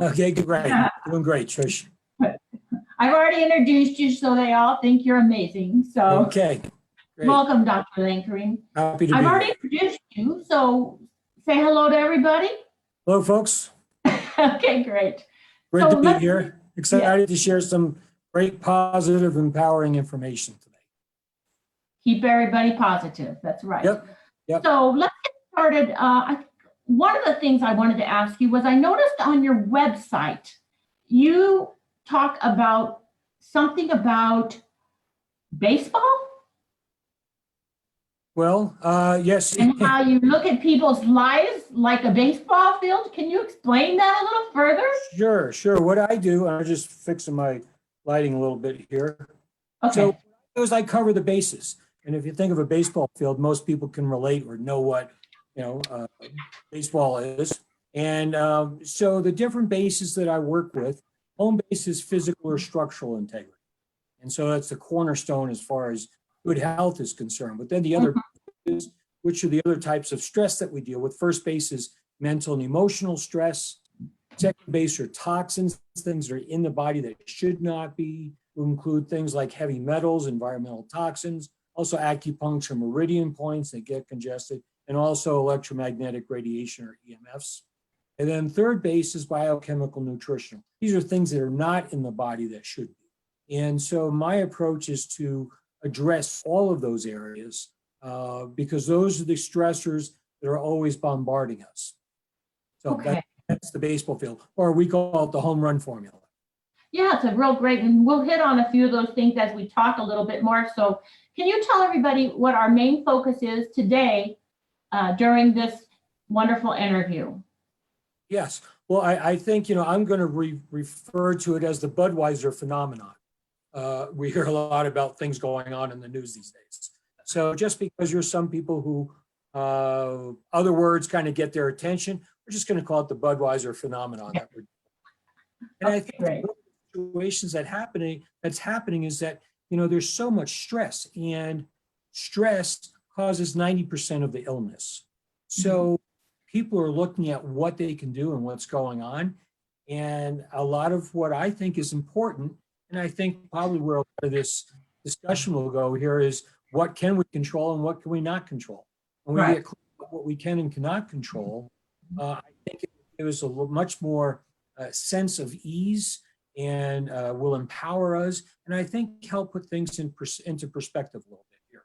Okay, great. Doing great, Trish. I've already introduced you, so they all think you're amazing. So, okay, great. Welcome, Dr. Lankering. Happy to I've be already here. introduced you, so say hello to everybody. Hello, folks. Okay, great. Great to be here. Excited to share some great, positive, empowering information today. Keep everybody positive. That's right. Yep. So let's get started. One of the things I wanted to ask you was I noticed on your website, you talk about something about baseball. Well, yes. And how you look at people's lives like a baseball field. Can you explain that a little further? Sure. What I do, I'm just fixing my lighting a little bit here. Okay. So I cover the bases. And if you think of a baseball field, most people can relate or know what, baseball is. And so the different bases that I work with, home base is physical or structural integrity. And so that's the cornerstone as far as good health is concerned. But then the other is, which are the other types of stress that we deal with. First base is mental and emotional stress. Second base are toxins, things that are in the body that should not be. Will include things like heavy metals, environmental toxins, also acupuncture meridian points that get congested, and also electromagnetic radiation or EMFs. And then third base is biochemical nutritional. These are things that are not in the body that should be. And so my approach is to address all of those areas because those are the stressors that are always bombarding us. So that's the baseball field, or we call it the home run formula. Yeah, it's a real great, and we'll hit on a few of those things as we talk a little bit more. So can you tell everybody what our main focus is today during this wonderful interview? Yes. Well, I think, I'm going to refer to it as the Budweiser phenomenon. We hear a lot about things going on in the news these days. So just because you're some people who other words kind of get their attention, we're just going to call it the Budweiser phenomenon. And I think one of the situations that's happening is that, there's so much stress, and stress causes 90% of the illness. So people are looking at what they can do and what's going on. And a lot of what I think is important, and I think probably where a lot of this discussion will go here, is what can we control and what can we not control? When we get clear about what we can and cannot control, I think it was a much more sense of ease and will empower us, and I think help put things into perspective a little bit here.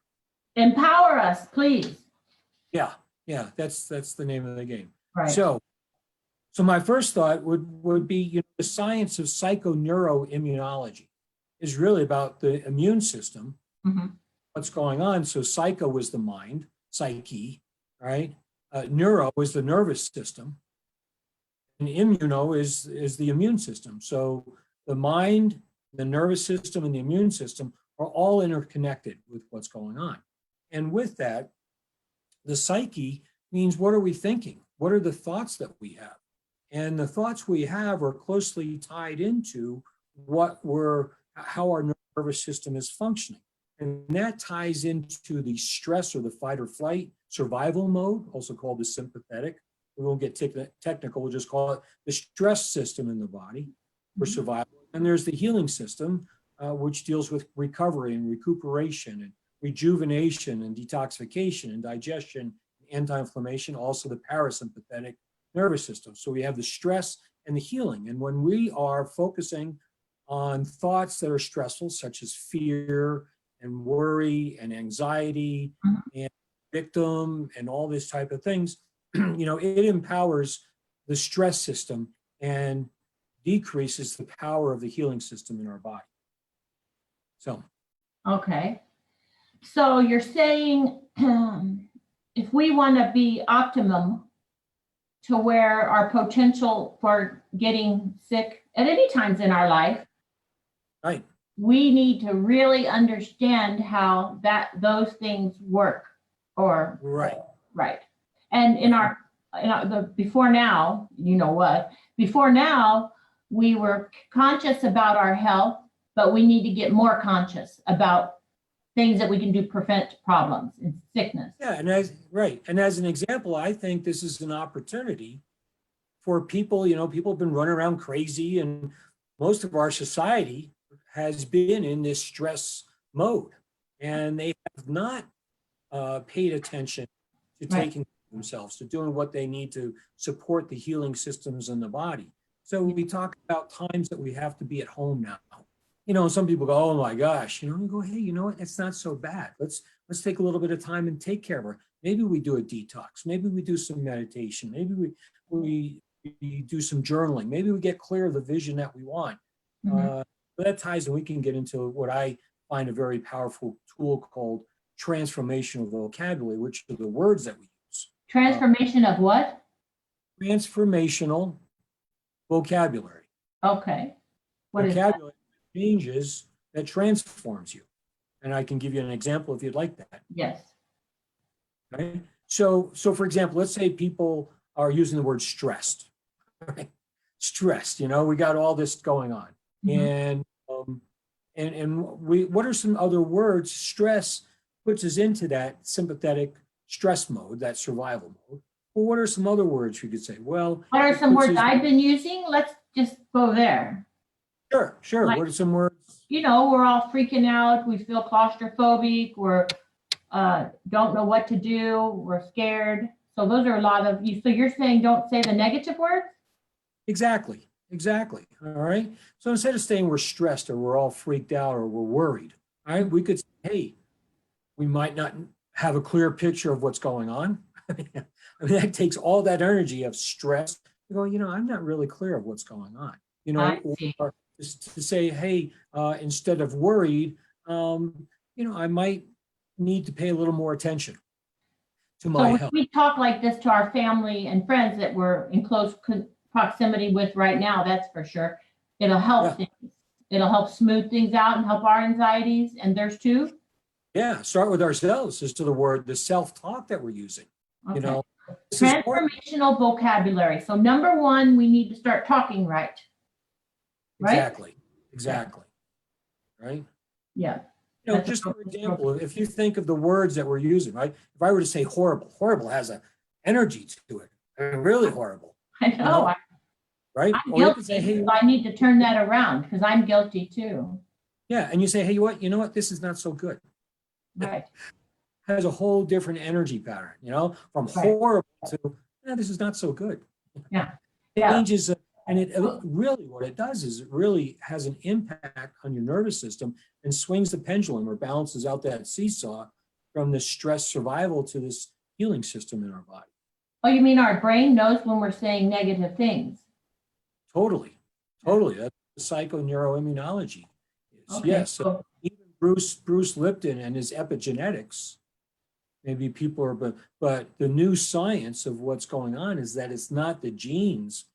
Empower us, please. Yeah, that's the name of the game. Right. So my first thought would be, the science of psychoneuroimmunology is really about the immune system, what's going on. So psycho is the mind, psyche, right? Neuro is the nervous system, and immuno is the immune system. So the mind, the nervous system, and the immune system are all interconnected with what's going on. And with that, the psyche means, what are we thinking? What are the thoughts that we have? And the thoughts we have are closely tied into how our nervous system is functioning. And that ties into the stress or the fight or flight survival mode, also called the sympathetic. We won't get technical, we'll just call it the stress system in the body for survival. And there's the healing system, which deals with recovery and recuperation and rejuvenation and detoxification and digestion, anti-inflammation, also the parasympathetic nervous system. So we have the stress and the healing. And when we are focusing on thoughts that are stressful, such as fear and worry and anxiety and victim and all this type of things, it empowers the stress system and decreases the power of the healing system in our body. So. Okay. So you're saying if we want to be optimum to where our potential for getting sick at any times in our life, right, we need to really understand how those things work. Or right. And in the before now, before now, we were conscious about our health, but we need to get more conscious about things that we can do to prevent problems and sickness. Yeah, and as an example, I think this is an opportunity for people, people have been running around crazy, and most of our society has been in this stress mode, and they have not paid attention to taking care of themselves, to doing what they need to support the healing systems in the body. So we talk about times that we have to be at home now. Some people go, oh my gosh, you go, hey, you know what? It's not so bad. Let's take a little bit of time and take care of her. Maybe we do a detox. Maybe we do some meditation. Maybe we do some journaling. Maybe we get clear of the vision that we want. That ties, and we can get into what I find a very powerful tool called transformational vocabulary, which are the words that we use. Transformation of what? Transformational vocabulary. Okay. What vocabulary changes that transforms you. And I can give you an example if you'd like that. Yes. Right. So for example, let's say people are using the word stressed. Right? Stressed, we got all this going on. And what are some other words? Stress puts us into that sympathetic stress mode, that survival mode. Well, what are some other words you could say? Well, what are some words I've been using? Let's just go there. Sure. Like, what are some words? We're all freaking out. We feel claustrophobic. We're don't know what to do. We're scared. So those are a lot of you. So you're saying don't say the negative words? Exactly. All right. So instead of saying we're stressed or we're all freaked out or we're worried, all right, we could say, hey, we might not have a clear picture of what's going on. That takes all that energy of stress. You go, I'm not really clear of what's going on. Or to say, hey, instead of worried, I might need to pay a little more attention to my health. We talk like this to our family and friends that we're in close proximity with right now, that's for sure. It'll help things. It'll help smooth things out and help our anxieties and theirs too. Yeah, start with ourselves as to the self-talk that we're using. Okay. Transformational vocabulary. So number one, we need to start talking right. Exactly. Right? Yeah. Just for example, if you think of the words that we're using, right? If I were to say horrible has an energy to it. Really horrible. I know. Right? I'm guilty, say, hey, I need to turn that around because I'm guilty too. Yeah, and you say, hey, you know what? This is not so good. Right. Has a whole different energy pattern, from horrible to, this is not so good. Yeah. Changes, and it really, what it does is it really has an impact on your nervous system and swings the pendulum or balances out that seesaw from the stress survival to this healing system in our body. Oh, you mean our brain knows when we're saying negative things? Totally. That's the psychoneuroimmunology. Okay, yes. So even Bruce Lipton and his epigenetics, maybe people are, but the new science of what's going on is that it's not the genes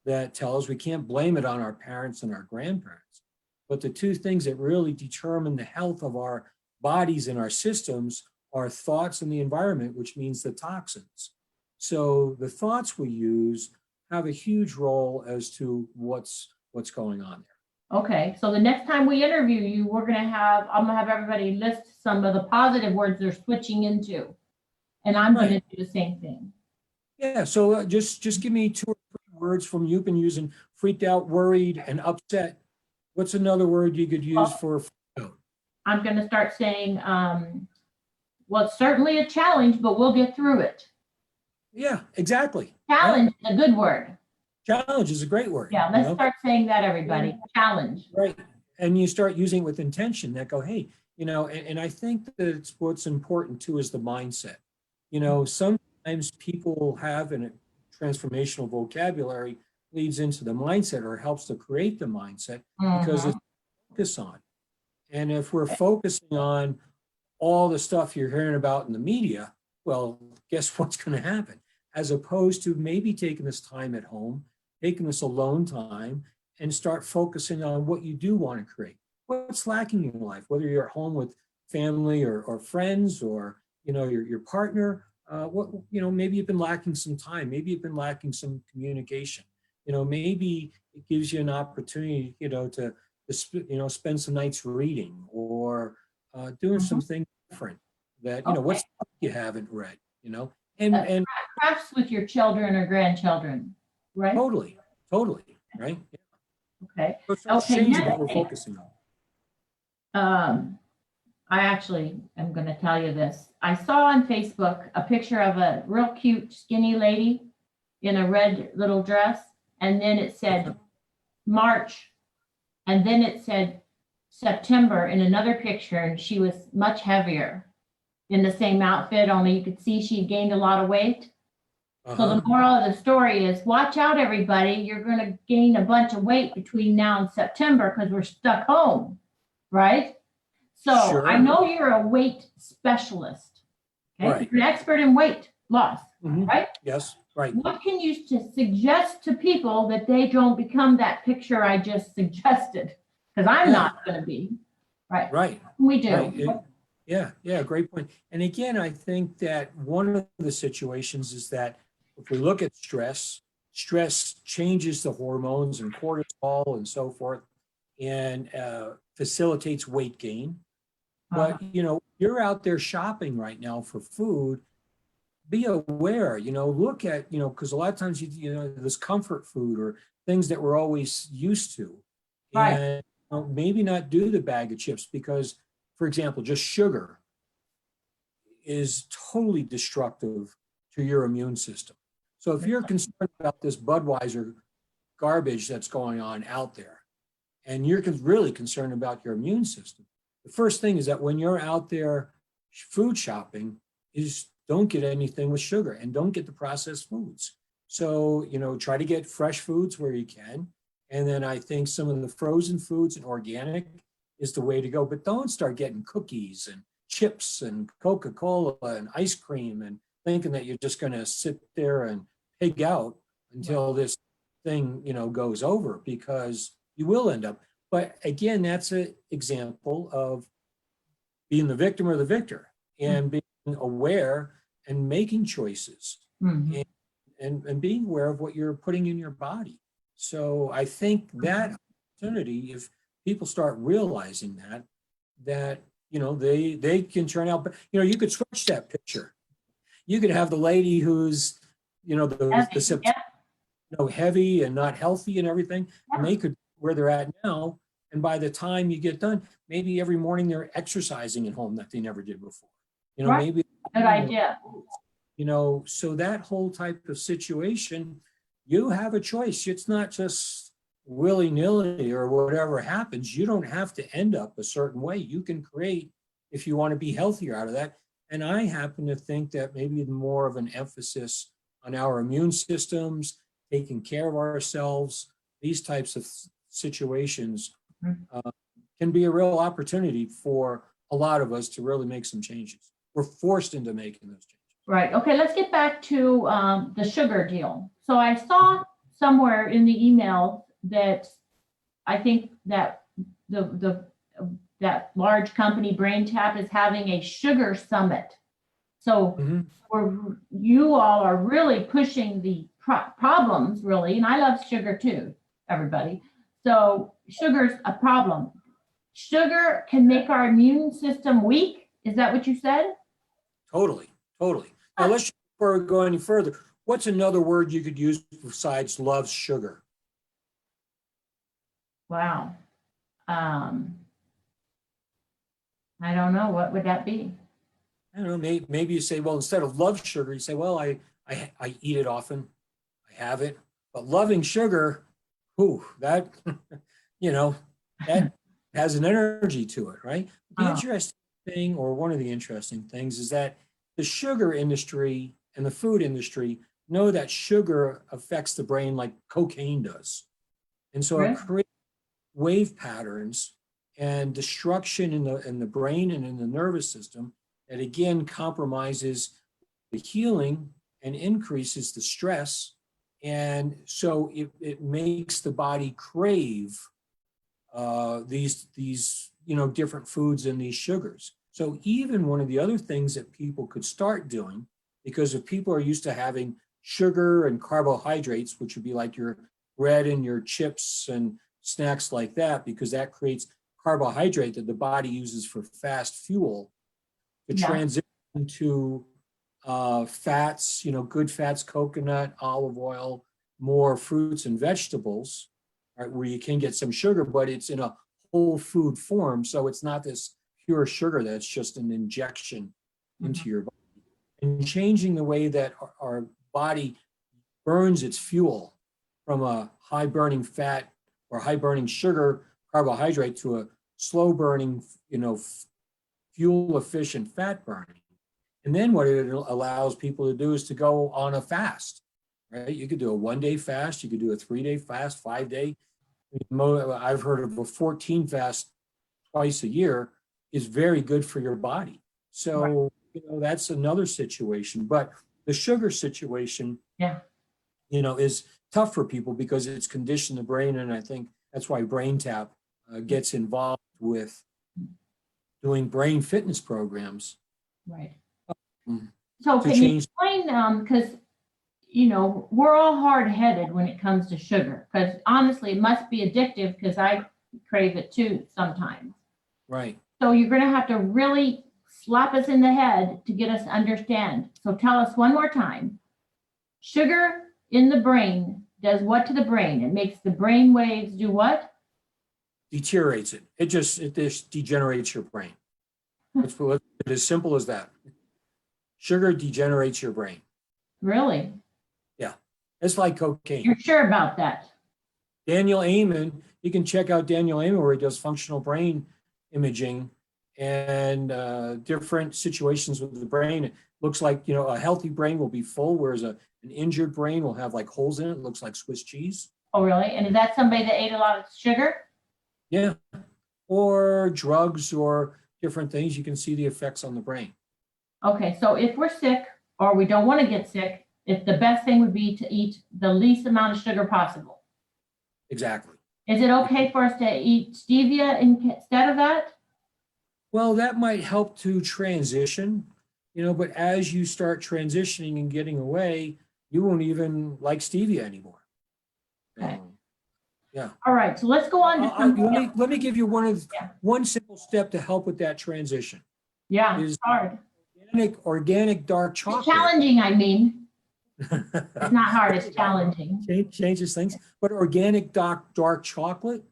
that tell us. We can't blame it on our parents and our grandparents. But the two things that really determine the health of our bodies and our systems are thoughts and the environment, which means the toxins. So the thoughts we use have a huge role as to what's going on there. Okay, so the next time we interview you, I'm gonna have everybody list some of the positive words they're switching into, and I'm gonna do the same thing. Yeah, so just give me 2 or 3 words from you've been using: freaked out, worried, and upset. What's another word you could use for freaked out? I'm gonna start saying, well, it's certainly a challenge, but we'll get through it. Yeah, exactly. Challenge is a good word. Challenge is a great word. Yeah, let's start saying that, everybody. Challenge. Right. And you start using it with intention that go, hey, and I think that what's important too is the mindset. Sometimes people have a transformational vocabulary leads into the mindset or helps to create the mindset because it's focus on. And if we're focusing on all the stuff you're hearing about in the media, well, guess what's going to happen? As opposed to maybe taking this time at home, taking this alone time, and start focusing on what you do want to create. What's lacking in your life, whether you're at home with family or friends or your partner. Maybe you've been lacking some time. Maybe you've been lacking some communication. Maybe it gives you an opportunity, to spend some nights reading or doing something different that, what's you haven't read, and crafts with your children or grandchildren. right? Totally, totally, right? Okay. So it starts Okay, changing next what we're thing. focusing on. I actually am going to tell you this. I saw on Facebook a picture of a real cute, skinny lady in a red little dress, and then it said March, and then it said September in another picture, and she was much heavier in the same outfit, only you could see she gained a lot of weight. So the moral of the story is watch out, everybody. You're going to gain a bunch of weight between now and September because we're stuck home, right? So Sure. I know you're a weight specialist. Okay. Right. You're an expert in weight loss, right? Yes, right. What can you suggest to people that they don't become that picture I just suggested? Because I'm not going to be, right? Right. We do. Right. Yeah, great point. And again, I think that one of the situations is that if we look at stress changes the hormones and cortisol and so forth, and facilitates weight gain. But, you're out there shopping right now for food, be aware, look at, because a lot of times, this comfort food or things that we're always used to. Right. And maybe not do the bag of chips because, for example, just sugar is totally destructive to your immune system. So if you're concerned about this Budweiser garbage that's going on out there, and you're really concerned about your immune system, the first thing is that when you're out there food shopping is don't get anything with sugar and don't get the processed foods. So, try to get fresh foods where you can. And then I think some of the frozen foods and organic is the way to go, but don't start getting cookies and chips and Coca-Cola and ice cream and thinking that you're just going to sit there and pig out until this thing, goes over, because you will end up. But again, that's an example of being the victim or the victor and being aware and making choices and being aware of what you're putting in your body. So I think that opportunity, if people start realizing that, they can turn out, but, you could switch that picture. You could have the lady who's, heavy and not healthy and everything, and they could where they're at now. And by the time you get done, maybe every morning they're exercising at home that they never did before. Maybe good idea. So that whole type of situation, you have a choice. It's not just willy-nilly or whatever happens. You don't have to end up a certain way. You can create, if you want to be healthier out of that. And I happen to think that maybe more of an emphasis on our immune systems, taking care of ourselves, these types of situations can be a real opportunity for a lot of us to really make some changes. We're forced into making those changes. Right. Okay, let's get back to the sugar deal. So I saw somewhere in the email that I think that that large company BrainTap is having a sugar summit. So you all are really pushing the problems, really, and I love sugar too, everybody. So sugar's a problem. Sugar can make our immune system weak. Is that what you said? Totally. Now before we go any further, what's another word you could use besides loves sugar? Wow. I don't know. What would that be? I don't know. Maybe you say, well, instead of love sugar, you say, well, I eat it often. I have it. But loving sugar, that, that has an energy to it, right? The interesting thing, or one of the interesting things, is that the sugar industry and the food industry know that sugar affects the brain like cocaine does. And so it creates wave patterns and destruction in the brain and in the nervous system that again compromises the healing and increases the stress. And so it makes the body crave these different foods and these sugars. So even one of the other things that people could start doing, because if people are used to having sugar and carbohydrates, which would be like your bread and your chips and snacks like that, because that creates carbohydrate that the body uses for fast fuel, to transition to fats, good fats, coconut, olive oil, more fruits and vegetables, right, where you can get some sugar, but it's in a whole food form. So it's not this pure sugar that's just an injection into your body. And changing the way that our body burns its fuel from a high burning fat or high burning sugar carbohydrate to a slow burning, fuel efficient fat burning. And then what it allows people to do is to go on a fast, right? You could do a 1-day fast, you could do a 3-day fast, 5-day. I've heard of a 14 fast twice a year is very good for your body. So, that's another situation. But the sugar situation, is tough for people because it's conditioned the brain. And I think that's why Brain Tap gets involved with doing brain fitness programs. Right. So can you explain, because, we're all hard-headed when it comes to sugar, because honestly, it must be addictive because I crave it too sometimes. Right. So you're going to have to really slap us in the head to get us to understand. So tell us one more time. Sugar in the brain does what to the brain? It makes the brain waves do what? Deteriorates it. It just degenerates your brain. It's as simple as that. Sugar degenerates your brain. Really? Yeah. It's like cocaine. You're sure about that? Daniel Amen, you can check out Daniel Amen where he does functional brain imaging and different situations with the brain. It looks like, a healthy brain will be full, whereas an injured brain will have like holes in it. It looks like Swiss cheese. Oh, really? And is that somebody that ate a lot of sugar? Yeah. Or drugs or different things. You can see the effects on the brain. Okay, so if we're sick or we don't want to get sick, if the best thing would be to eat the least amount of sugar possible. Exactly. Is it okay for us to eat stevia instead of that? Well, that might help to transition, but as you start transitioning and getting away, you won't even like stevia anymore. Okay. Yeah. All right, so let's go on to let me give you one simple step to help with that transition. Yeah, it's hard. Organic dark chocolate. It's challenging, I mean. It's not hard, it's challenging. Changes things. But organic dark chocolate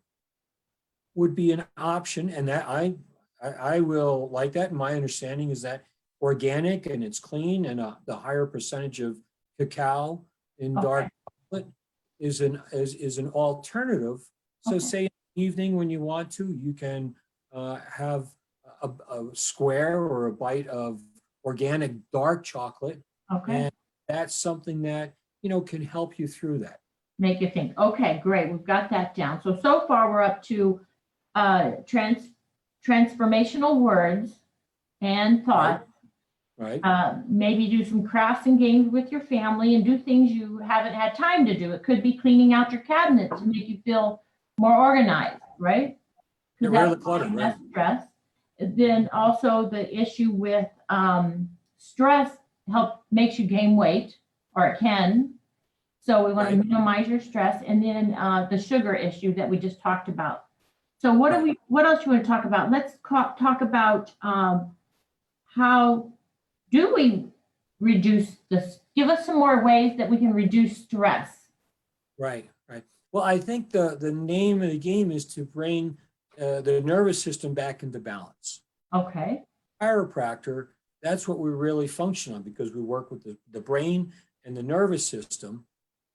would be an option, and that I will like that. My understanding is that organic and it's clean, and the higher percentage of cacao in dark chocolate is an alternative. So say in the evening when you want to, you can have a square or a bite of organic dark chocolate. Okay. And that's something that, can help you through that. Make you think. Okay, great. We've got that down. So far we're up to transformational words and thoughts. Right. Maybe do some crafts and games with your family and do things you haven't had time to do. It could be cleaning out your cabinet to make you feel more organized, right? Get rid of the clutter, right? Stress. Then also the issue with stress makes you gain weight, or it can. So we want to minimize your stress. And then the sugar issue that we just talked about. So what else you want to talk about? Let's talk about how do we reduce this? Give us some more ways that we can reduce stress. Right. Well, I think the name of the game is to bring the nervous system back into balance. Okay. Chiropractor, that's what we really function on because we work with the brain and the nervous system.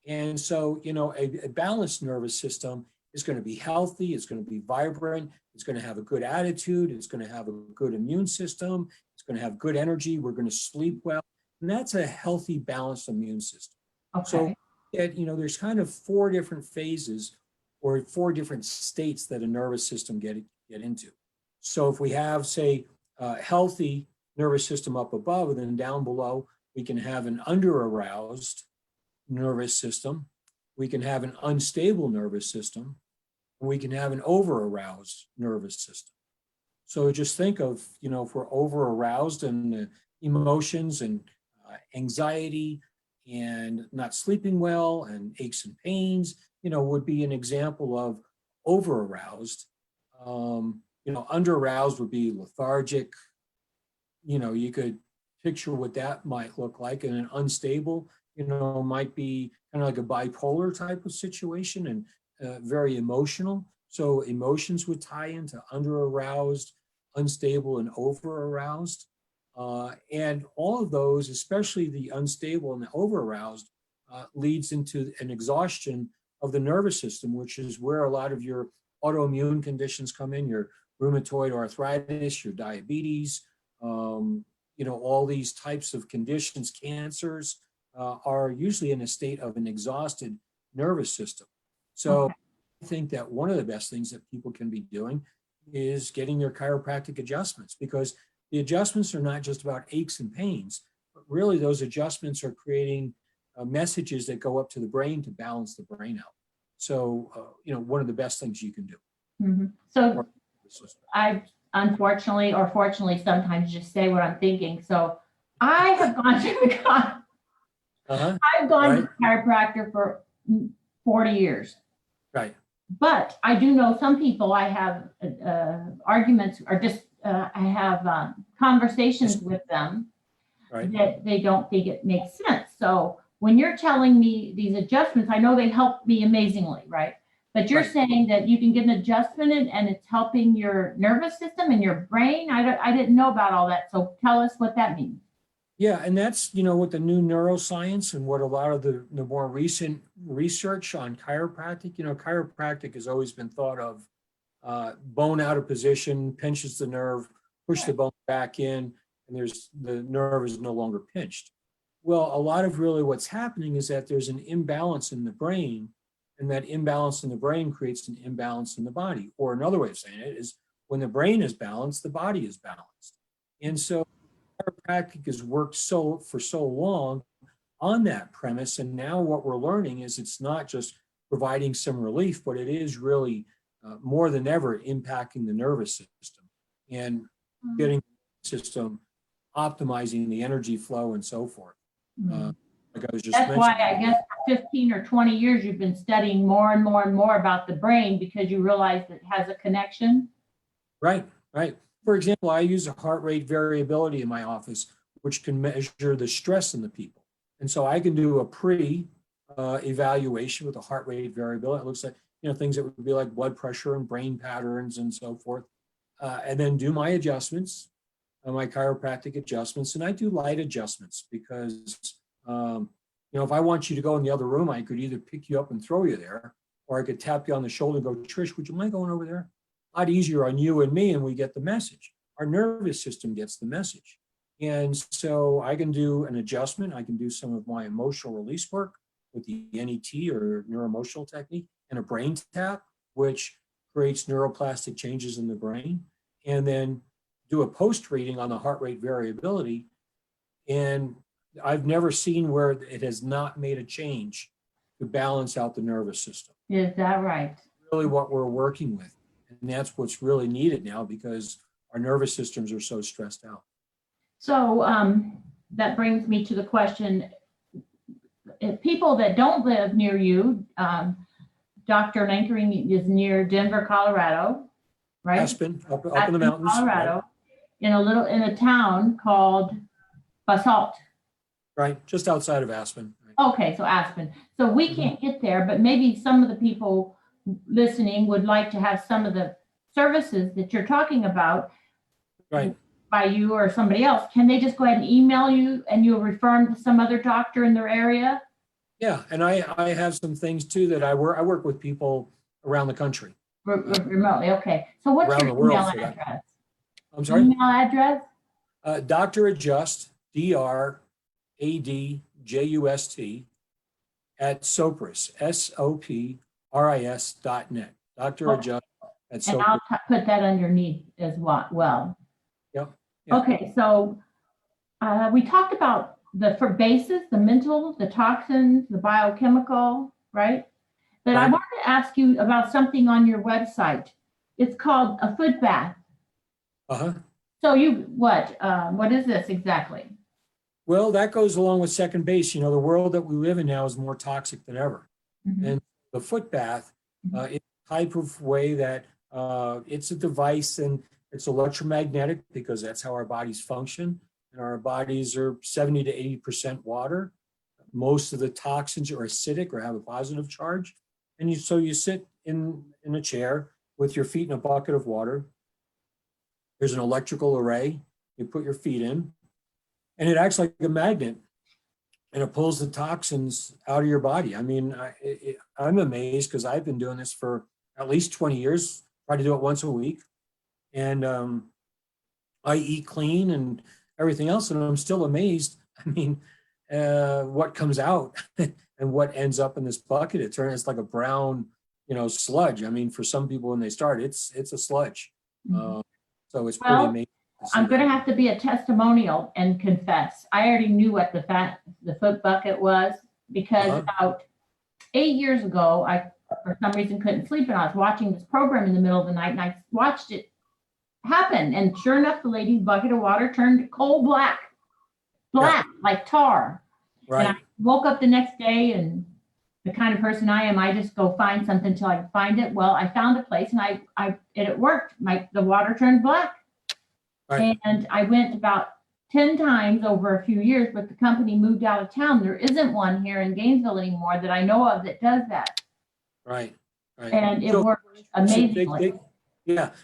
And so, a balanced nervous system is going to be healthy, it's going to be vibrant, it's going to have a good attitude, it's going to have a good immune system, it's going to have good energy, we're going to sleep well. And that's a healthy, balanced immune system. Okay. So, there's kind of 4 different phases or 4 different states that a nervous system get into. So if we have, say, a healthy nervous system up above, and then down below, we can have an under-aroused nervous system, we can have an unstable nervous system, and we can have an over-aroused nervous system. So just think of, if we're over-aroused and emotions and anxiety and not sleeping well and aches and pains, would be an example of over-aroused. Under-aroused would be lethargic. You could picture what that might look like. And an unstable might be kind of like a bipolar type of situation and very emotional. So emotions would tie into under-aroused, unstable, and over-aroused. And all of those, especially the unstable and the over-aroused, leads into an exhaustion of the nervous system, which is where a lot of your autoimmune conditions come in, your rheumatoid arthritis, your diabetes, all these types of conditions, cancers, are usually in a state of an exhausted nervous system. So I think that one of the best things that people can be doing is getting their chiropractic adjustments, because the adjustments are not just about aches and pains, but really those adjustments are creating messages that go up to the brain to balance the brain out. So, one of the best things you can do. Mm-hmm. So I unfortunately or fortunately sometimes just say what I'm thinking. So I have gone to I've gone to the chiropractor for 40 years. Right. But I do know some people, I have arguments or just I have conversations with them that they don't think it makes sense. So when you're telling me these adjustments, I know they help me amazingly, right? But you're saying that you can get an adjustment and it's helping your nervous system and your brain. I didn't know about all that. So tell us what that means. Yeah, and that's, with the new neuroscience and what a lot of the more recent research on chiropractic, chiropractic has always been thought of bone out of position, pinches the nerve, push the bone back in, and the nerve is no longer pinched. Well, a lot of really what's happening is that there's an imbalance in the brain, and that imbalance in the brain creates an imbalance in the body. Or another way of saying it is when the brain is balanced, the body is balanced. And so chiropractic has worked for so long on that premise. And now what we're learning is it's not just providing some relief, but it is really more than ever impacting the nervous system and getting the system optimizing the energy flow and so forth. Like I was just That's mentioning. why I guess 15 or 20 years you've been studying more and more and more about the brain, because you realize it has a connection. Right. For example, I use a heart rate variability in my office, which can measure the stress in the people. And so I can do a pre-evaluation with a heart rate variability. It looks like, things that would be like blood pressure and brain patterns and so forth. And then do my adjustments, my chiropractic adjustments. And I do light adjustments because, if I want you to go in the other room, I could either pick you up and throw you there, or I could tap you on the shoulder and go, Trish, would you mind going over there? A lot easier on you and me, and we get the message. Our nervous system gets the message. And so I can do an adjustment. I can do some of my emotional release work with the NET or neuroemotional technique, and a brain tap, which creates neuroplastic changes in the brain, and then do a post reading on the heart rate variability. And I've never seen where it has not made a change to balance out the nervous system. Is that right? Really what we're working with. And that's what's really needed now, because our nervous systems are so stressed out. So that brings me to the question, if people that don't live near you, Dr. Lankering is near Denver, Colorado, right? Aspen, up in the mountains. Colorado, right? in a town called Basalt. Right, just outside of Aspen. Right. Okay, so Aspen. So we can't get there, but maybe some of the people listening would like to have some of the services that you're talking about, right, by you or somebody else. Can they just go ahead and email you and you'll refer them to some other doctor in their area? Yeah, and I have some things too that I work with people around the country. Remotely, okay. So what's around your the world email address? I'm sorry? Email address? Dr. Adjust, DRADJUST, at Sopris, SOPRIS.net. Dr. Adjust at Sopris. And I'll put that underneath as well. Yep. Okay, so we talked about for bases, the mental, the toxins, the biochemical, right? But I wanted to ask you about something on your website. It's called a foot bath. So what is this exactly? Well, that goes along with second base. The world that we live in now is more toxic than ever. And the foot bath is a type of way that it's a device, and it's electromagnetic, because that's how our bodies function. And our bodies are 70 to 80% water, most of the toxins are acidic or have a positive charge. And so you sit in a chair with your feet in a bucket of water. There's an electrical array. You put your feet in, and it acts like a magnet, and it pulls the toxins out of your body. I mean, I'm amazed because I've been doing this for at least 20 years, try to do it once a week. And I eat clean and everything else, and I'm still amazed. I mean, what comes out and what ends up in this bucket, it's like a brown, sludge. I mean, for some people when they start, it's a sludge. So it's pretty amazing. I'm going to have to be a testimonial and confess. I already knew what the foot bucket was because about 8 years ago, I, for some reason, couldn't sleep, and I was watching this program in the middle of the night, and I watched it happen. And sure enough, the lady's bucket of water turned coal black, like tar. Right. And I woke up the next day, and the kind of person I am, I just go find something until I can find it. Well, I found a place, and it worked. The water turned black. Right. And I went about 10 times over a few years, but the company moved out of town. There isn't one here in Gainesville anymore that I know of that does that. Right. And it works amazingly.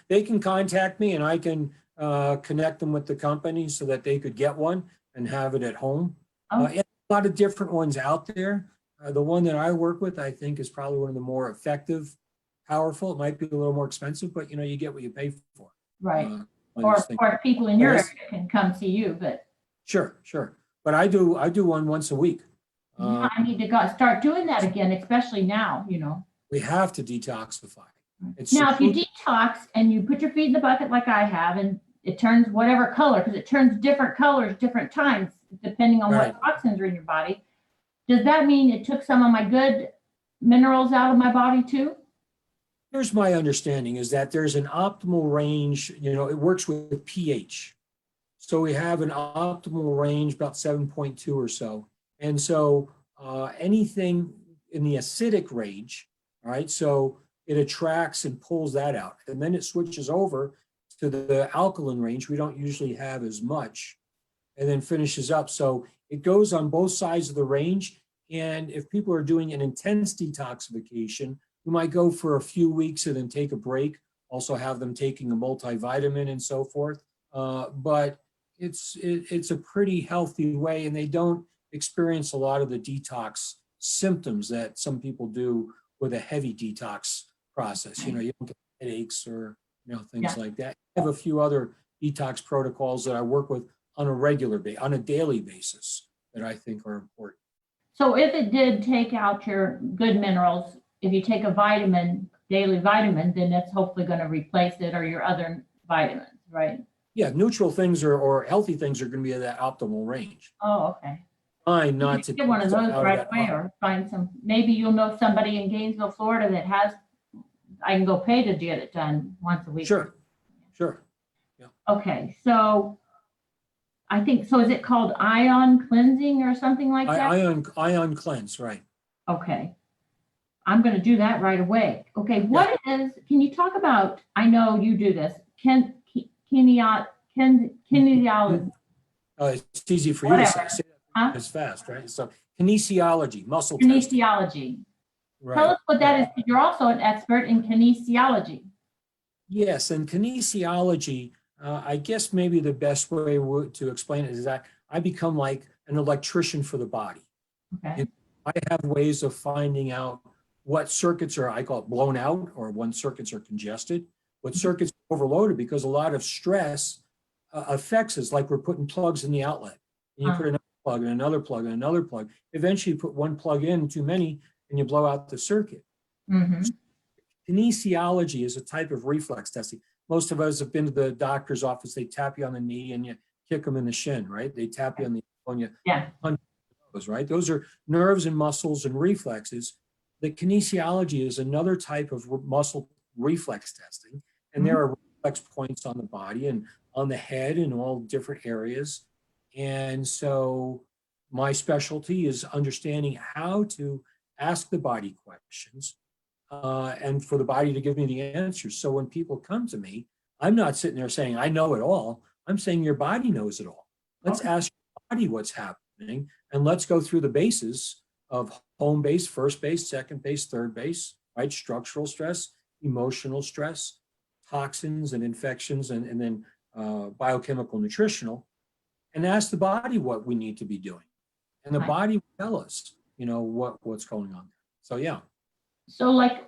They can contact me, and I can connect them with the company so that they could get one and have it at home. A lot of different ones out there. The one that I work with, I think, is probably one of the more effective, powerful. It might be a little more expensive, but you get what you pay for. Right. Or of course, people in your area can come see you, but sure. But I do one once a week. I need to start doing that again, especially now. We have to detoxify. Now, if you detox and you put your feet in the bucket like I have, and it turns whatever color, because it turns different colors different times depending on what toxins are in your body. Does that mean it took some of my good minerals out of my body too? Here's my understanding is that there's an optimal range, it works with pH. So we have an optimal range, about 7.2 or so. And so anything in the acidic range, all right, so it attracts and pulls that out. And then it switches over to the alkaline range. We don't usually have as much, and then finishes up. So it goes on both sides of the range. And if people are doing an intense detoxification, we might go for a few weeks and then take a break, also have them taking a multivitamin and so forth. But it's a pretty healthy way, and they don't experience a lot of the detox symptoms that some people do with a heavy detox process. You don't get headaches or things like that. I have a few other detox protocols that I work with on a daily basis that I think are important. So if it did take out your good minerals, if you take a daily vitamin, then that's hopefully going to replace it or your other vitamins, right? Yeah, neutral things or healthy things are going to be in that optimal range. Oh, okay. Fine, not to get one of those right away, or find some. Maybe you'll know somebody in Gainesville, Florida that has. I can go pay to get it done once a week. Sure. Yeah. Okay, so I think so. Is it called ion cleansing or something like that? Ion cleanse, right? Okay. I'm going to do that right away. Okay, can you talk about, I know you do this, kinesiology. It's easy for you to say that as fast, right? So kinesiology, muscle testing. Kinesiology. Right. Tell us what that is, because you're also an expert in kinesiology. Yes, and kinesiology, I guess maybe the best way to explain it is that I become like an electrician for the body. Okay. I have ways of finding out what circuits are, I call it blown out, or when circuits are congested, what circuits are overloaded, because a lot of stress affects us, like we're putting plugs in the outlet. And you put another plug and another plug and another plug. Eventually you put one plug in, too many, and you blow out the circuit. Mm-hmm. So kinesiology is a type of reflex testing. Most of us have been to the doctor's office, they tap you on the knee and you kick them in the shin, right? They tap you on the elbow and you punch those, right? Those are nerves and muscles and reflexes. The kinesiology is another type of muscle reflex testing, and there are reflex points on the body and on the head in all different areas. And so my specialty is understanding how to ask the body questions and for the body to give me the answers. So when people come to me, I'm not sitting there saying, I know it all. I'm saying your body knows it all. Let's ask your body what's happening. thing. And let's go through the bases of home base, first base, second base, third base, right? Structural stress, emotional stress, toxins and infections, and then biochemical, nutritional, and ask the body what we need to be doing. And the body will tell us, what's going on there. So, yeah. So like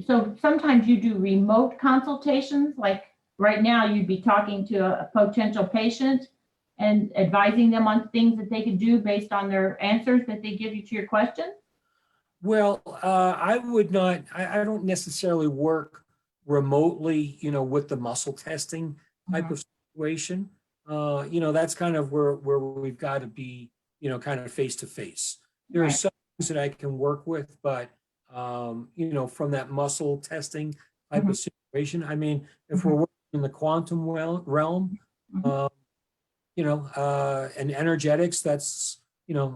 so sometimes you do remote consultations, like right now you'd be talking to a potential patient and advising them on things that they could do based on their answers that they give you to your questions? Well, I would not, I don't necessarily work remotely, with the muscle testing type of situation. That's kind of where we've got to be, kind of face to face. There are some things that I can work with, but, from that muscle testing type of situation, I mean, if we're working in the quantum realm, and energetics, that's,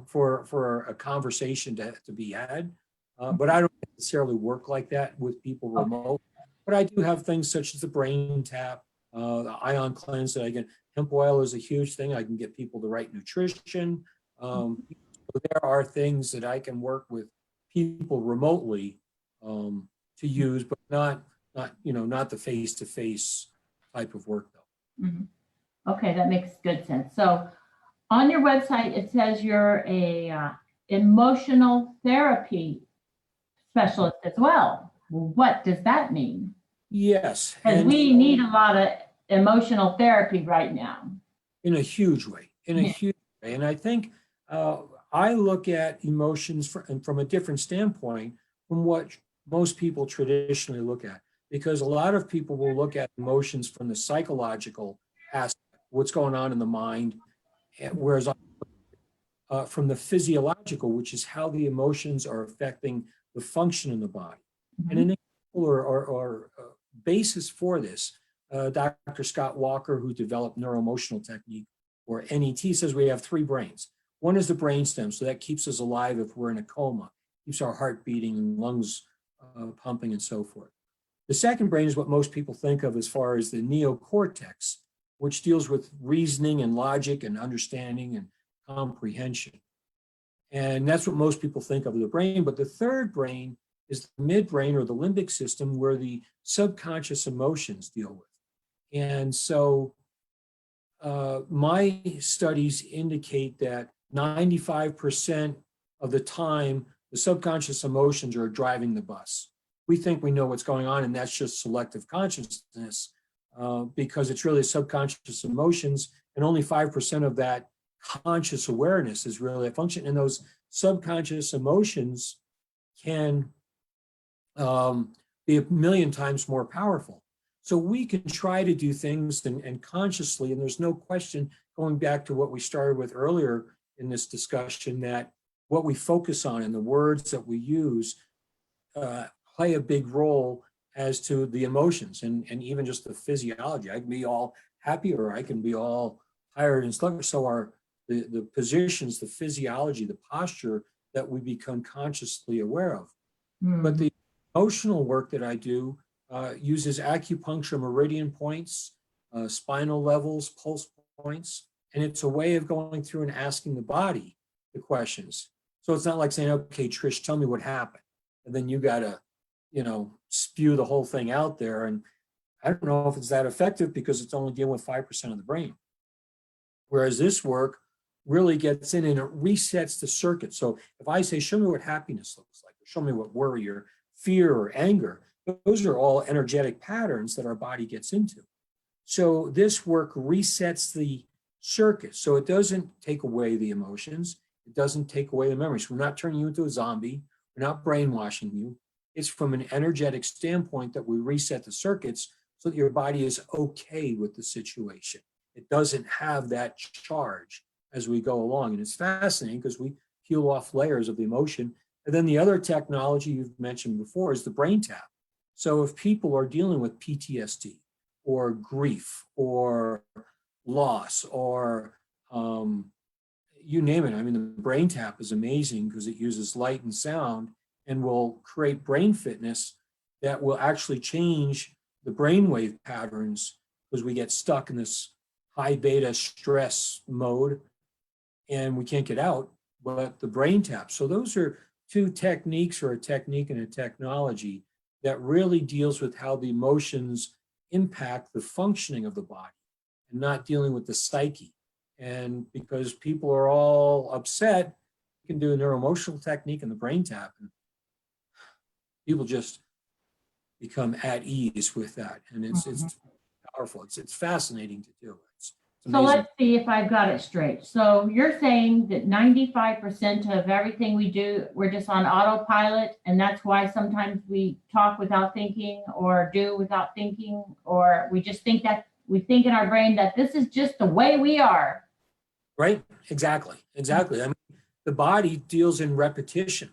for a conversation to be had. But I don't necessarily work like that with people remote. But I do have things such as the brain tap, the ion cleanse that I get. Hemp oil is a huge thing. I can get people the right nutrition. So there are things that I can work with people remotely to use, but not the face-to-face type of work though. Okay, that makes good sense. So on your website, it says you're a emotional therapy specialist as well. What does that mean? Yes. Because we need a lot of emotional therapy right now. In a huge way, And I think I look at emotions from a different standpoint from what most people traditionally look at, because a lot of people will look at emotions from the psychological aspect, what's going on in the mind, whereas from the physiological, which is how the emotions are affecting the function in the body. And an example or basis for this, Dr. Scott Walker, who developed neuroemotional technique, or NET, says we have three brains. One is the brainstem, so that keeps us alive if we're in a coma, keeps our heart beating and lungs pumping and so forth. The second brain is what most people think of as far as the neocortex, which deals with reasoning and logic and understanding and comprehension. And that's what most people think of the brain. But the third brain is the midbrain, or the limbic system, where the subconscious emotions deal with. And so my studies indicate that 95% of the time, the subconscious emotions are driving the bus. We think we know what's going on, and that's just selective consciousness, because it's really subconscious emotions, and only 5% of that conscious awareness is really a function. And those subconscious emotions can be a million times more powerful. So we can try to do things and consciously, and there's no question, going back to what we started with earlier in this discussion, that what we focus on and the words that we use play a big role as to the emotions and even just the physiology. I can be all happy, or I can be all tired and sluggish. So the positions, the physiology, the posture that we become consciously aware of. But the emotional work that I do uses acupuncture meridian points, spinal levels, pulse points, and it's a way of going through and asking the body the questions. So it's not like saying, okay, Trish, tell me what happened. And then you got to, spew the whole thing out there. And I don't know if it's that effective, because it's only dealing with 5% of the brain. Whereas this work really gets in and it resets the circuit. So if I say, show me what happiness looks like, or show me what worry or fear or anger, those are all energetic patterns that our body gets into. So this work resets the circuit. So it doesn't take away the emotions. It doesn't take away the memories. We're not turning you into a zombie. We're not brainwashing you. It's from an energetic standpoint that we reset the circuits so that your body is okay with the situation. It doesn't have that charge as we go along. And it's fascinating because we peel off layers of the emotion. And then the other technology you've mentioned before is the brain tap. So if people are dealing with PTSD or grief or loss or you name it, I mean, the brain tap is amazing because it uses light and sound and will create brain fitness that will actually change the brainwave patterns, because we get stuck in this high beta stress mode. and we can't get out, but the brain tap. So those are two techniques, or a technique and a technology, that really deals with how the emotions impact the functioning of the body and not dealing with the psyche. And because people are all upset, you can do a neuroemotional technique and the brain tap, and people just become at ease with that. And it's powerful. It's fascinating to do. It's so amazing. let's see if I've got it straight. So you're saying that 95% of everything we do, we're just on autopilot, and that's why sometimes we talk without thinking, or do without thinking, or we just think that we think in our brain that this is just the way we are. Right? Exactly. I mean, the body deals in repetition,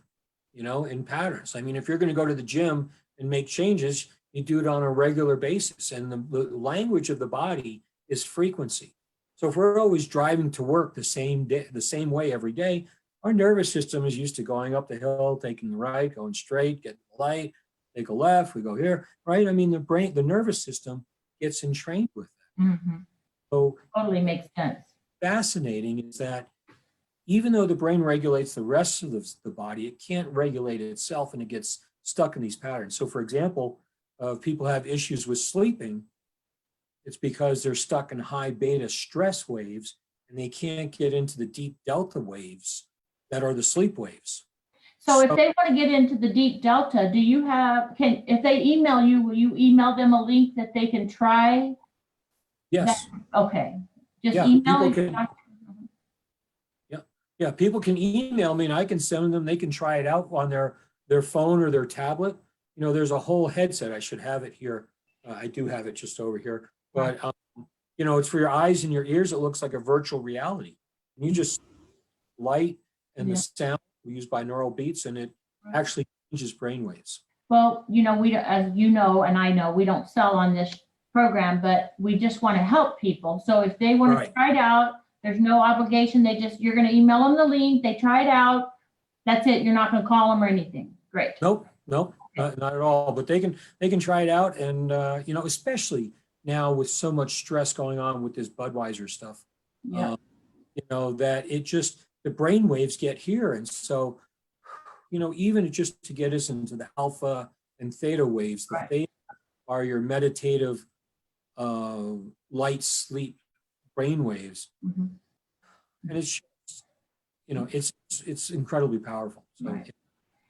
in patterns. I mean, if you're going to go to the gym and make changes, you do it on a regular basis. And the language of the body is frequency. So if we're always driving to work the same way every day, our nervous system is used to going up the hill, taking the right, going straight, getting the light, take a left, we go here, right? I mean, the nervous system gets entrained with it. Mm-hmm. So totally makes sense. Fascinating is that even though the brain regulates the rest of the body, it can't regulate itself, and it gets stuck in these patterns. So for example, if people have issues with sleeping, it's because they're stuck in high beta stress waves, and they can't get into the deep delta waves that are the sleep waves. So if they want to get into the deep delta, do you have, if they email you, will you email them a link that they can try? Yes. Okay. Just Yeah, email people it. Yeah, people can email me and I can send them, they can try it out on their phone or their tablet. There's a whole headset. I should have it here. I do have it just over here. But, it's for your eyes and your ears. It looks like a virtual reality. And you just light and the sound we use binaural beats, and it actually changes brainwaves. Well, we, as you know, and I know, we don't sell on this program, but we just want to help people. So if they want to try it out, there's no obligation. You're going to email them the link. They try it out. That's it. You're not going to call them or anything. Great. Nope, not at all. But they can try it out, and especially now with so much stress going on with this Budweiser stuff, that it just, the brain waves get here, and so even just to get us into the alpha and theta waves, the theta are your meditative light sleep brain waves, and it's it's incredibly powerful. So,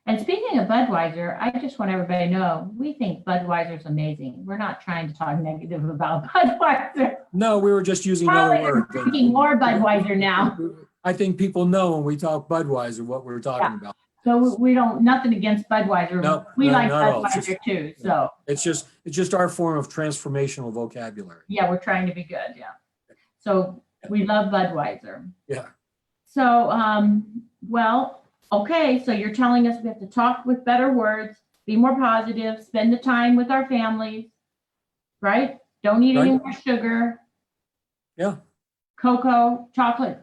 And speaking of Budweiser, I just want everybody to know, we think Budweiser's amazing. We're not trying to talk negative about Budweiser. No, we were just using another word. Drinking more Budweiser now. I think people know when we talk Budweiser what we're talking about. So we don't, nothing against Budweiser. No, we like Budweiser too. So it's just our form of transformational vocabulary. Yeah, we're trying to be good. Yeah. So we love Budweiser. Yeah. So, well, okay. So you're telling us we have to talk with better words, be more positive, spend the time with our families, right? Don't eat any more sugar. Yeah. Cocoa, chocolate,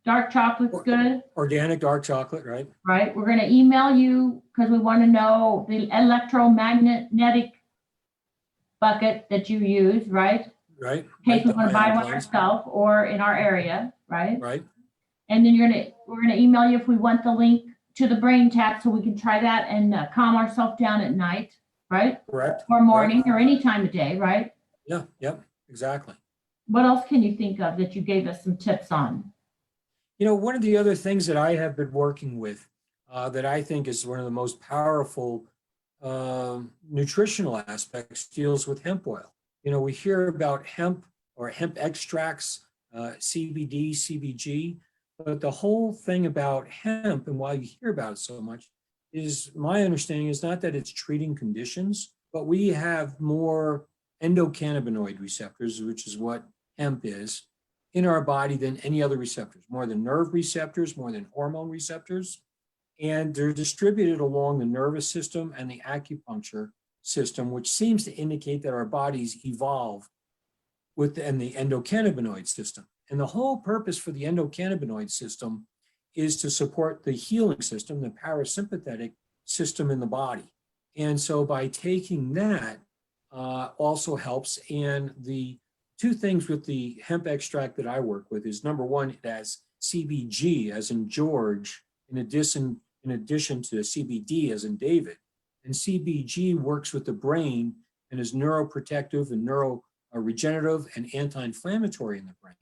dark chocolate's good. Organic dark chocolate, right? Right. We're going to email you because we want to know the electromagnetic bucket that you use, right? Right. In case we want to buy one ourselves or in our area, right? Right. And then we're gonna email you if we want the link to the brain tap so we can try that and calm ourselves down at night, right? Correct. Or morning or any time of day, right? Yeah. Yep. Exactly. What else can you think of that you gave us some tips on? One of the other things that I have been working with that I think is one of the most powerful nutritional aspects deals with hemp oil. We hear about hemp or hemp extracts, CBD, CBG, but the whole thing about hemp and why you hear about it so much is, my understanding is not that it's treating conditions, but we have more endocannabinoid receptors, which is what hemp is, in our body than any other receptors, more than nerve receptors, more than hormone receptors. And they're distributed along the nervous system and the acupuncture system, which seems to indicate that our bodies evolve within the endocannabinoid system. And the whole purpose for the endocannabinoid system is to support the healing system, the parasympathetic system in the body. And so by taking that also helps. And the two things with the hemp extract that I work with is, number one, it has CBG as in George, in addition to CBD as in David. And CBG works with the brain and is neuroprotective and regenerative and anti-inflammatory in the brain.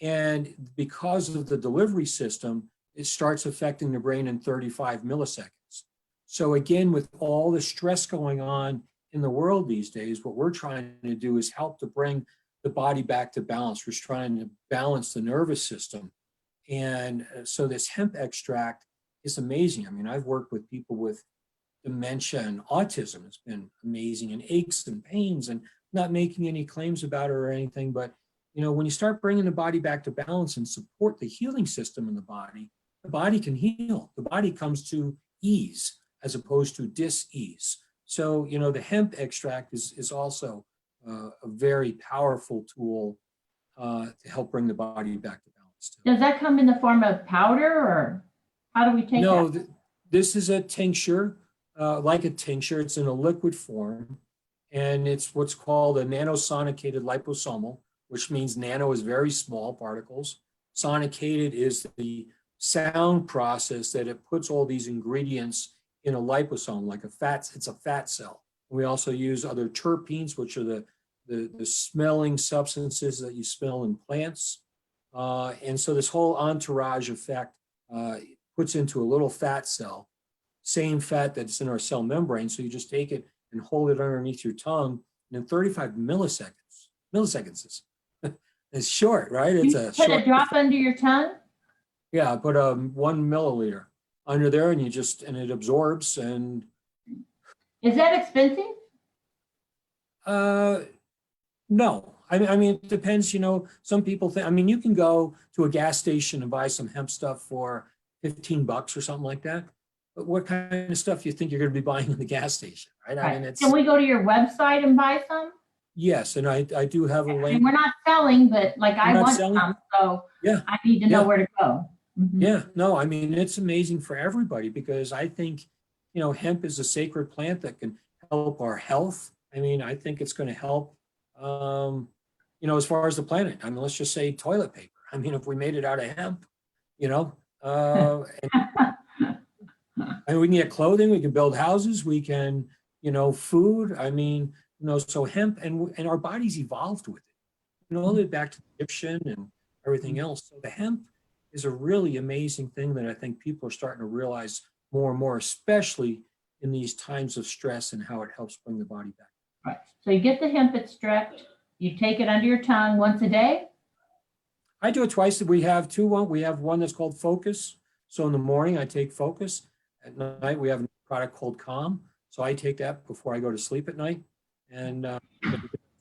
And because of the delivery system, it starts affecting the brain in 35 milliseconds. So again, with all the stress going on in the world these days, what we're trying to do is help to bring the body back to balance. We're trying to balance the nervous system. And so this hemp extract is amazing. I mean, I've worked with people with dementia and autism. It's been amazing, and aches and pains, and not making any claims about it or anything. But, you know, when you start bringing the body back to balance and support the healing system in the body can heal. The body comes to ease as opposed to dis-ease. So, you know, the hemp extract is also a very powerful tool to help bring the body back to balance too. Does that come in the form of powder, or how do we take No, that? this is a tincture, like a tincture. It's in a liquid form, and it's what's called a nanosonicated liposomal, which means nano is very small particles. Sonicated is the sound process that it puts all these ingredients in a liposome, like it's a fat cell. We also use other terpenes, which are the smelling substances that you smell in plants. And so this whole entourage effect puts into a little fat cell, same fat that's in our cell membrane. So you just take it and hold it underneath your tongue, and in 35 milliseconds it's short, right? It's a put short a drop under your tongue? Yeah, I put 1 milliliter under there, and and it absorbs. And Is that expensive? no, I mean, it depends, you know, some people think, I mean, you can go to a gas station and buy some hemp stuff for $15 or something like that. But what kind of stuff do you think you're going to be buying in the gas station, right? I mean, Can we go to your website and buy some? Yes, and I do have a link. And we're not selling, but like I want some, so yeah, I need to know where to go. Mm-hmm. Yeah, no, I mean, it's amazing for everybody, because I think, you know, hemp is a sacred plant that can help our health. I mean, I think it's going to help, you know, as far as the planet. I mean, let's just say toilet paper. I mean, if we made it out of hemp, you know, and we can get clothing, we can build houses, we can, you know, food. I mean, you know, so hemp, and our bodies evolved with it, you know, all the way back to Egyptian and everything else. So the hemp is a really amazing thing that I think people are starting to realize more and more, especially in these times of stress, and how it helps bring the body back. Right. So you get the hemp extract, you take it under your tongue once a day? I do it twice. We have we have one that's called Focus. So in the morning I take Focus. At night we have a product called Calm. So I take that before I go to sleep at night, and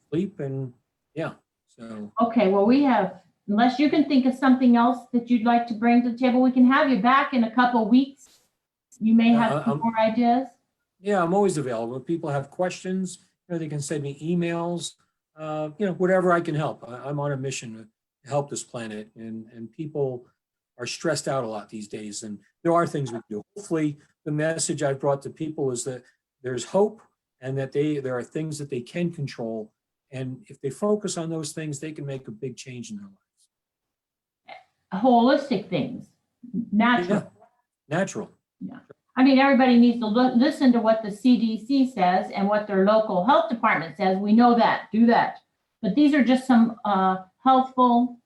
sleep, and yeah. So okay, well, we have, unless you can think of something else that you'd like to bring to the table, we can have you back in a couple of weeks. You may have some more ideas. Yeah, I'm always available. If people have questions, you know, they can send me emails, you know, whatever I can help. I'm on a mission to help this planet, and people are stressed out a lot these days, and there are things we can do. Hopefully the message I've brought to people is that there's hope, and that there are things that they can control. And if they focus on those things, they can make a big change in their lives. Holistic things, natural. Yeah, natural. Yeah. I mean, everybody needs to listen to what the CDC says and what their local health department says. We know that, do that. But these are just some healthful,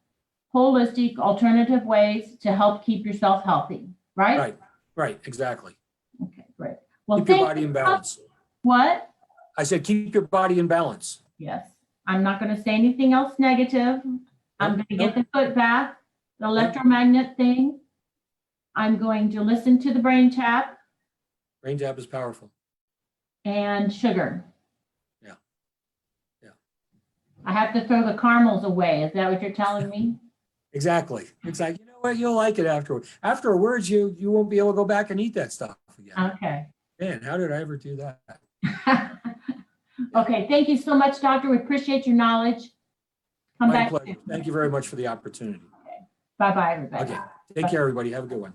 holistic, alternative ways to help keep yourself healthy, right? Right, exactly. Okay, great. Well, keep your body in balance. What? I said, keep your body in balance. Yes. I'm not going to say anything else negative. I'm going to get the foot bath, the electromagnet thing. I'm going to listen to the brain tap. Brain tap is powerful. And sugar. Yeah. I have to throw the caramels away. Is that what you're telling me? Exactly. It's like, you know what, you'll like it afterwards. Afterwards, you won't be able to go back and eat that stuff again. Okay. Man, how did I ever do that? Okay, thank you so much, doctor. We appreciate your knowledge. Come My back. pleasure. Thank you very much for the opportunity. Okay. Bye-bye, everybody. Okay. Take care, everybody. Have a good one.